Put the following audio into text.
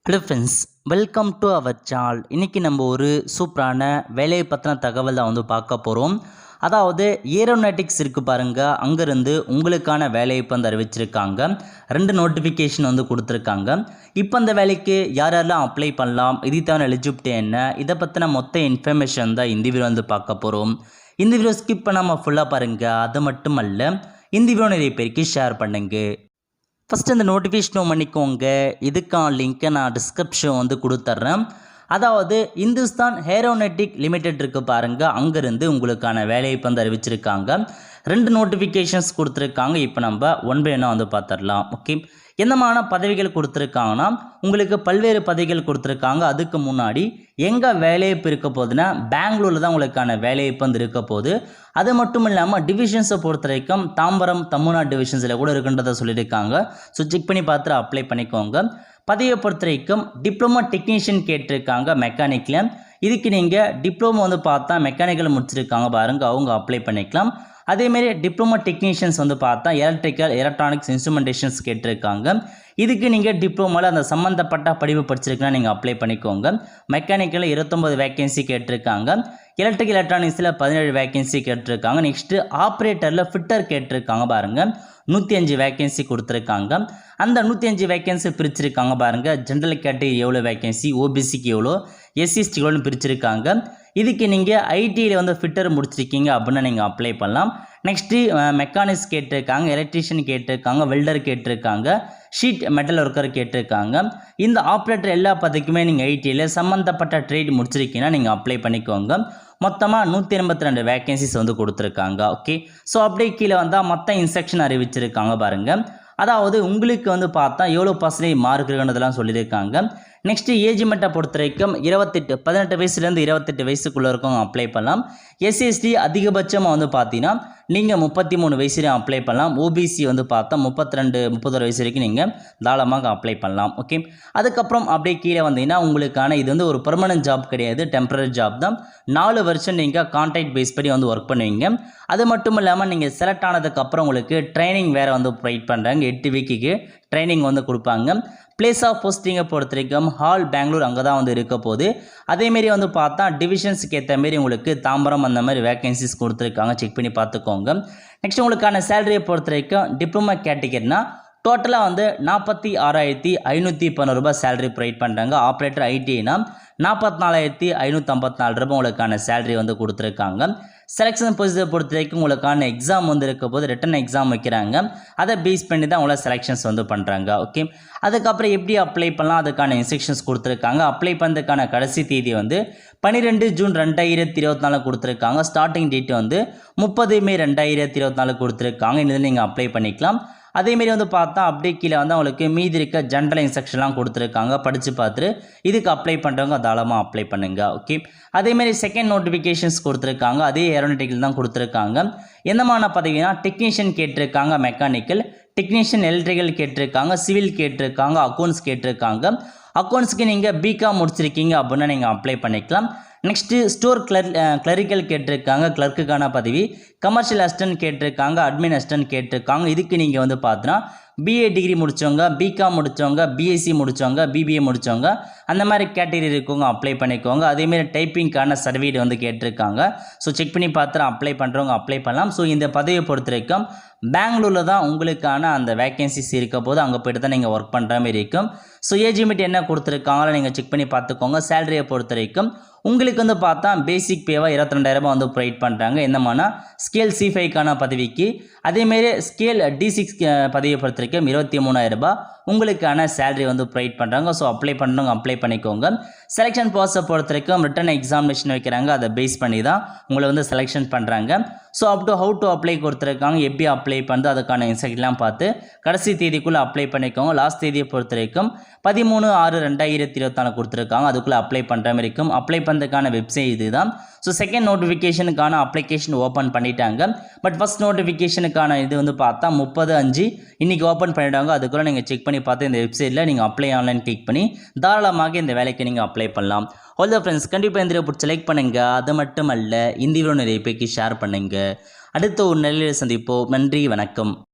Hello friends, welcome to our channel. இன்றைக்கி நம்ம ஒரு சூப்பரான வேலையை பற்றின தகவல் தான் பார்க்க போகிறோம். அதாவது ஏரோநாட்டிக்ஸ் இருக்குது பாருங்கள், அங்கேருந்து உங்களுக்கான வேலையை இப்போ அறிவிச்சிருக்காங்க. 2 நோட்டிஃபிகேஷன் கொடுத்துருக்காங்க. இப்போ அந்த வேலைக்கு யாரெல்லாம் அப்ளை பண்ணலாம், இது தேவையான எலிஜிபிலிட்டி என்ன, இதை பற்றின மொத்த இன்ஃபர்மேஷன் தான் இந்த வீடியோ பார்க்க போகிறோம். இந்த வீடியோ ஸ்கிப் பண்ணாமல் ஃபுல்லாக பாருங்கள். அது மட்டும் அல்ல, இந்த வீடியோ நிறைய பேருக்கு ஷேர் பண்ணுங்கள். ஃபஸ்ட்டு இந்த நோட்டிஃபிகேஷன் பண்ணிக்கோங்க. இதுக்கான லிங்க்கை நான் டிஸ்கிரிப்ஷன் கொடுத்துட்றேன். அதாவது இந்துஸ்தான் ஏரோநாட்டிக் லிமிடெட் இருக்குது பாருங்கள், அங்கேருந்து உங்களுக்கான வேலையை இப்போ அறிவிச்சிருக்காங்க. 2 நோட்டிஃபிகேஷன்ஸ் கொடுத்துருக்காங்க. இப்போ நம்ம ஒன் பை ஒன்னாக பார்த்துடலாம். ஓகே, என்னமான பதவிகள் கொடுத்துருக்காங்கன்னா உங்களுக்கு பல்வேறு பதவிகள் கொடுத்துருக்காங்க. அதுக்கு முன்னாடி எங்கே வேலைவாய்ப்பு இருக்க போகுதுன்னா பெங்களூரில் தான் உங்களுக்கான வேலைவாய்ப்பு இருக்க போகுது. அது மட்டும் இல்லாமல் டிவிஷன்ஸை பொறுத்த வரைக்கும் தாம்பரம், தமிழ்நாடு டிவிஷன்ஸில் கூட இருக்குன்றதை சொல்லியிருக்காங்க. ஸோ செக் பண்ணி பார்த்துட்டு அப்ளை பண்ணிக்கோங்க. பதவியை பொறுத்த வரைக்கும் டிப்ளமோ டெக்னீஷியன் கேட்டிருக்காங்க மெக்கானிக்கில். இதுக்கு நீங்கள் டிப்ளமோ பார்த்தா மெக்கானிக்கல் முடிச்சிருக்காங்க பாருங்கள், அவங்க அப்ளை பண்ணிக்கலாம். அதேமாரி டிப்ளமோ டெக்னீஷியன்ஸ் பார்த்தா எலக்ட்ரிக்கல் எலக்ட்ரானிக்ஸ் இன்ஸ்ட்ருமெண்டேஷன்ஸ் கேட்டிருக்காங்க. இதுக்கு நீங்கள் டிப்ளமோவில் அந்த சம்மந்தப்பட்ட படிப்பு படிச்சிருக்கீங்கன்னா நீங்கள் அப்ளை பண்ணிக்கோங்க. மெக்கானிக்கலில் 29 வேக்கன்சி கேட்டிருக்காங்க. எலக்ட்ரிக்கல் எலக்ட்ரானிக்ஸில் 17 வேக்கன்சி கேட்டிருக்காங்க. நெக்ஸ்ட்டு ஆப்ரேட்டரில் ஃபிட்டர் கேட்டிருக்காங்க பாருங்கள், 105 வேக்கன்சி கொடுத்துருக்காங்க. அந்த 105 வேக்கன்சி பிரிச்சிருக்காங்க பாருங்கள். ஜென்ரல் கேட்டகரி எவ்வளோ வேக்கன்சி, ஓபிசிக்கு எவ்வளோ, எஸ்சிஎஸ்டி எவ்வளோன்னு பிரிச்சிருக்காங்க. இதுக்கு நீங்கள் ஐடியில் ஃபிட்டர் முடிச்சிருக்கீங்க அப்படின்னா நீங்கள் அப்ளை பண்ணலாம். நெக்ஸ்ட்டு மெக்கானிக்ஸ் கேட்டிருக்காங்க, எலக்ட்ரீஷியன் கேட்டிருக்காங்க, வெல்டர் கேட்டிருக்காங்க, ஷீட் மெட்டல் ஒர்க்கர் கேட்டிருக்காங்க. இந்த ஆப்ரேட்டர் எல்லா பதவிக்குமே நீங்கள் ஐடியில் சம்மந்தப்பட்ட ட்ரேட் முடிச்சிருக்கீங்கன்னா நீங்கள் அப்ளை பண்ணிக்கோங்க. மொத்தமாக 182 வேக்கன்சிஸ் கொடுத்துருக்காங்க. ஓகே, ஸோ அப்படியே கீழே வந்தால் மொத்த இன்ஸ்ட்ரக்ஷன் அறிவிச்சிருக்காங்க பாருங்கள். அதாவது உங்களுக்கு பார்த்தா எவ்வளோ % மார்க் இருக்குன்றதெல்லாம் சொல்லியிருக்காங்க. நெக்ஸ்ட்டு ஏஜ் மெட்டை பொறுத்த வரைக்கும் 18 வயசுலேருந்து 28 வயசுக்குள்ளே இருக்கவங்க அப்ளை பண்ணலாம். எஸ்சிஎஸ்டி அதிகபட்சமாக பார்த்தீங்கன்னா நீங்கள் 33 வயசுலேயும் அப்ளை பண்ணலாம். ஓபிசி பார்த்தா 31 வயசு வரைக்கும் நீங்கள் தாராளமாக அப்ளை பண்ணலாம். ஓகே, அதுக்கப்புறம் அப்படியே கீழே வந்தீங்கன்னா உங்களுக்கான இது ஒரு பெர்மனன்ட் ஜாப் கிடையாது, டெம்பரரி ஜாப் தான். 4 வருஷம் நீங்கள் கான்ட்ராக்ட் பேஸ் படி ஒர்க் பண்ணுவீங்க. அது மட்டும் இல்லாமல் நீங்கள் செலக்ட் ஆனதுக்கப்புறம் உங்களுக்கு ட்ரைனிங் வேறு ப்ரொவைட் பண்ணுறாங்க. 8 வீக்குக்கு ட்ரைனிங் கொடுப்பாங்க. பிளேஸ் ஆஃப் போஸ்டிங்கை பொறுத்த வரைக்கும் ஹால் பெங்களூர் அங்கே தான் இருக்க போகுது. அதேமாரி பார்த்தா டிவிஷன்ஸுக்கு ஏற்ற மாரி உங்களுக்கு தாம்பரம் அந்த மாதிரி வேக்கன்சிஸ் கொடுத்துருக்காங்க. செக் பண்ணி பார்த்துக்கோங்க. நெக்ஸ்ட் உங்களுக்கான சேலரியை பொறுத்த வரைக்கும் டிப்ளமோ கேட்டகரினா டோட்டலாக 46,511 ரூபாய் சேலரி ப்ரொவைட் பண்ணுறாங்க. ஆப்ரேட்டர் ஐடினா 44,554 ரூபாய் உங்களுக்கான சேலரி கொடுத்துருக்காங்க. செலெக்ஷன் ப்ரொசீஜர் பொறுத்த வரைக்கும் உங்களுக்கான எக்ஸாம் இருக்க போது ரிட்டன் எக்ஸாம் வைக்கிறாங்க. அதை பேஸ் பண்ணி தான் உங்களை செலெக்ஷன்ஸ் பண்ணுறாங்க. ஓகே, அதுக்கப்புறம் எப்படி அப்ளை பண்ணலாம் அதுக்கான இன்ஸ்ட்ரக்ஷன்ஸ் கொடுத்துருக்காங்க. அப்ளை பண்ணுறதுக்கான கடைசி தேதி 12 ஜூன் 2024 கொடுத்துருக்காங்க. ஸ்டார்டிங் டேட் 30 மே 2024 கொடுத்துருக்காங்க. இதில் நீங்கள் அப்ளை பண்ணிக்கலாம். அதேமாரி பார்த்தா அப்படியே கீழே உங்களுக்கு மீதி இருக்க ஜென்ரல் இன்ஸ்ட்ரக்ஷன்லாம் கொடுத்துருக்காங்க. படித்து பார்த்துட்டு இதுக்கு அப்ளை பண்ணுறவங்க தாராளமாக அப்ளை பண்ணுங்க. ஓகே, அதேமாரி செகண்ட் நோட்டிஃபிகேஷன்ஸ் கொடுத்துருக்காங்க. அதே ஏரோநாட்டிக்கல் தான் கொடுத்துருக்காங்க. என்னமான பதவினா டெக்னீஷியன் கேட்டிருக்காங்க, மெக்கானிக்கல் டெக்னீஷியன், எலக்ட்ரிக்கல் கேட்டிருக்காங்க, சிவில் கேட்டிருக்காங்க, அக்கௌண்ட்ஸ் கேட்டிருக்காங்க. அக்கௌண்ட்ஸ்க்கு நீங்கள் பிகாம் முடிச்சிருக்கீங்க அப்படின்னா நீங்கள் அப்ளை பண்ணிக்கலாம். நெக்ஸ்ட்டு ஸ்டோர் கிளரிக்கல் கேட்டிருக்காங்க, கிளர்க்குக்கான பதவி. கமர்ஷியல் அசிஸ்டன்ட் கேட்டிருக்காங்க, அட்மின் அசிஸ்டன்ட் கேட்டிருக்காங்க. இதுக்கு நீங்கள் பார்த்தீங்கன்னா பிஏ டிகிரி முடித்தவங்க, பிகாம் முடித்தவங்க, பிஎஸ்சி முடித்தவங்க, பிபிஏ முடித்தவங்க அந்த மாதிரி கேட்டகரி இருக்கவங்க அப்ளை பண்ணிக்கோங்க. அதேமாரி டைப்பிங்க்கான சர்டிஃபிகேட் கேட்டிருக்காங்க. ஸோ செக் பண்ணி பார்த்துட்டு அப்ளை பண்ணுறவங்க அப்ளை பண்ணலாம். ஸோ இந்த பதவியை பொறுத்த வரைக்கும் பெங்களூரில் தான் உங்களுக்கான அந்த வேக்கன்சிஸ் இருக்க போது அங்கே போய்ட்டு தான் நீங்கள் ஒர்க் பண்ணுற மாதிரி இருக்கும். ஸோ ஏஜ் லிமிட் என்ன கொடுத்துருக்காங்களோ நீங்கள் செக் பண்ணி பார்த்துக்கோங்க. சேலரியை பொறுத்த வரைக்கும் உங்களுக்கு பார்த்தா பேசிக் பேவாக 22,000 ரூபாய் ப்ரொவைட் பண்ணுறாங்க. என்னமானா ஸ்கேல் C5க்கான பதவிக்கு. அதேமாரி ஸ்கேல் D6 பதவியை பொறுத்த வரைக்கும் 23,000 ரூபாய் உங்களுக்கான சேலரி ப்ரொவைட் பண்ணுறாங்க. ஸோ அப்ளை பண்ணுறவங்க அப்ளை பண்ணிக்கோங்க. செலெக்ஷன் ப்ராசஸை பொறுத்த வரைக்கும் ரிட்டன் எக்ஸாமினேஷன் வைக்கிறாங்க. அதை பேஸ் பண்ணி தான் உங்களை செலெக்ஷன் பண்ணுறாங்க. ஸோ ஹவு டு அப்ளை கொடுத்துருக்காங்க, எப்படி அப்ளை பண்ணுறது அதுக்கான இன்ஸ்ட்ரக்ஷன்லாம் பார்த்து கடைசி தேதிக்குள்ளே அப்ளை பண்ணிக்கோங்க. லாஸ்ட் தேதியை பொறுத்த வரைக்கும் 13/6/2024 கொடுத்துருக்காங்க. அதுக்குள்ளே அப்ளை பண்ணுற மாதிரி இருக்கும். அப்ளை பண்ணுறதுக்கான வெப்சைட் இது தான். ஸோ செகண்ட் நோட்டிஃபிகேஷனுக்கான அப்ளிகேஷன் ஓப்பன் பண்ணிட்டாங்க. பட் ஃபஸ்ட் நோட்டிஃபிகேஷனுக்கான இது பார்த்தா 30/5 இன்றைக்கி ஓப்பன் பண்ணிவிட்டாங்க. அதுக்குள்ளே நீங்கள் செக் பண்ணி பார்த்து இந்த வெப்சைட்டில் நீங்கள் அப்ளை ஆன்லைன் கிளிக் பண்ணி தாராளமாக இந்த வேலைக்கு நீங்கள் அப்ளை பண்ணலாம். ஆல் த ஃப்ரெண்ட்ஸ், கண்டிப்பாக இந்த வீடியோ பிடிச்சி லைக் பண்ணுங்கள். அது மட்டும் அல்ல, இந்த வீடியோ நிறைய பேருக்கு ஷேர் பண்ணுங்கள். அடுத்த ஒரு நிலையில் சந்திப்போம். நன்றி, வணக்கம்.